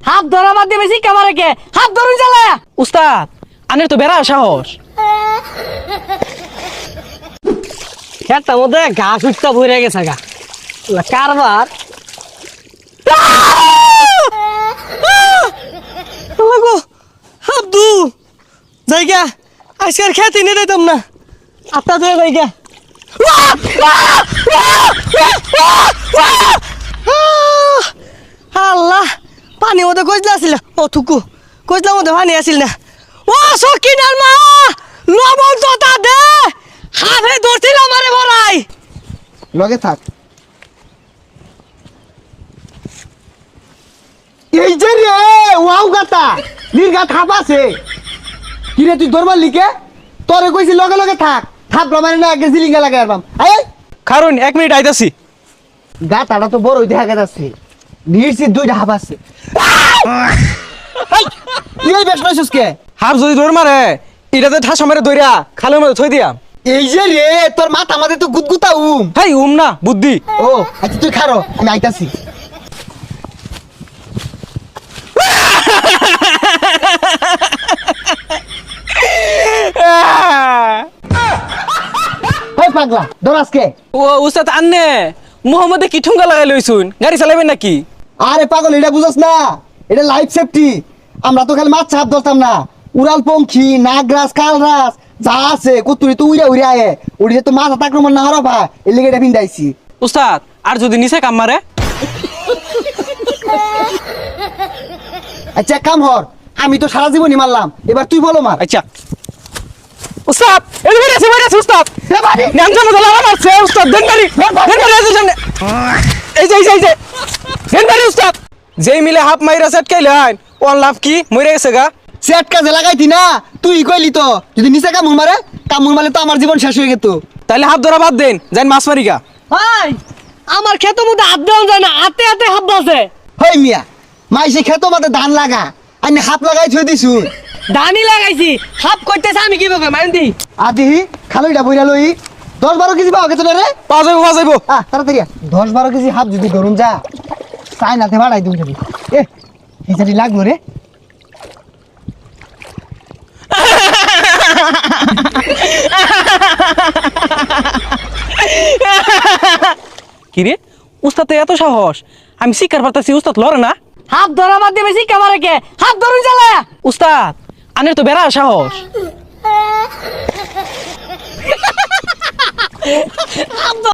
হাত ধরা বাদ দিয়ে বেশি ক্যামেরা কে হাত ধরুন চালা উস্তাদ আনের তো বেড়া সাহস। খেতার মধ্যে ঘাস উঠতে ভরে গেছে গা কারবার আব্দু জায়গা আজকের খেতে নিয়ে দিতাম না আত্মা ধরে জায়গা আল্লাহ পানি মধ্যে কইলা আসিল ও থুকু কইলার মধ্যে পানি আসিল না ও সকিনার মা লবণ তো তা দে হাফে ধরছিল আমারে বড়াই লগে থাক। এই যে রে ওয়াও গাতা নির্গা থাপ আছে কি রে তুই দরবার লিখে তোরে কইছি লগে লগে থাক থাপ মানে না আগে জিলিঙ্গা লাগাই আরবাম আয় কারণ 1 মিনিট আইতাছি। গাতাটা তো বড়ই দেখা যাচ্ছে নির্সি দুইটা হাফ আছে এই বেশ নইছিস কে হাফ যদি দৌড় মারে এটাতে ঠাসা মেরে দইরা খালের মধ্যে থই দিয়াম। এই যে রে তোর মাথা মাঝে তো গুদগুতা হেই না বুদ্ধি। ও আচ্ছা তুই খারো আমি আইতাছি। ওই পাগলা দরাজকে ও উস্তাদ আন্নে মোহাম্মদে কি ঠুঙ্গা লাগাই লইছুন গাড়ি চালাবেন নাকি? আরে পাগল এটা বুঝছ না এটা লাইফ সেফটি আমরা তো খালি মাছ ছাপ ধরতাম না উড়াল পঙ্খী নাগরাজ কালরাজ যা আছে কুতুরি তো উড়ে উড়ে আয়ে উড়ে তো মাছ আক্রমণ না হরবা এর লেগে এটা পিন্দাইছি। উস্তাদ আর যদি নিচে কাম মারে? আচ্ছা কাম হর আমি তো সারা জীবনই মারলাম এবার তুই বলো মার। আচ্ছা উস্তাদ এই বেড়েছে উস্তাদ নাম জানো দলা মারছে উস্তাদ দেনবাড়ি আছে সামনে এই যে দেনবাড়ি উস্তাদ যেই মিলে হাফ মাইরা সেট কাইলেন ওর লাভ কি মরে গেছে গা। সেট কাজে লাগাইতি না তুই কইলি তো যদি নিচে কামড় মারে কামড় মারলে তো আমার জীবন শেষ হয়ে যেত। তাহলে হাফ ধরা বাদ দেন যাই মাছ মারি গা। ভাই আমার ক্ষেতের মধ্যে হাত দেওয়া যায় না হাতে হাতে হাত আছে হই মিয়া মাইসে খেতো মাতে ধান লাগা আমি হাত লাগাই থই দিছু ধানি লাগাইছি হাফ করতেছে আমি কি বলবো মাইন্দি আদি খালইটা বইরা লই 10-12 কেজি পাও কেতো রে পাওয়া যাইবো তাড়াতাড়ি 10-12 কেজি হাফ যদি ধরুন যা চাইনাতে ভাড়াই দিন যদি এ হিসারি লাগলো রে কি রে উস্তাদ এত সাহস আমি শিকার পারতাছি উস্তাদ লড়ে না। হাত ধরা বাদ দিয়ে বেশি ক্যামেরা কে হাত ধরুন চালা উস্তাদ আনের তো বেড়া সাহস।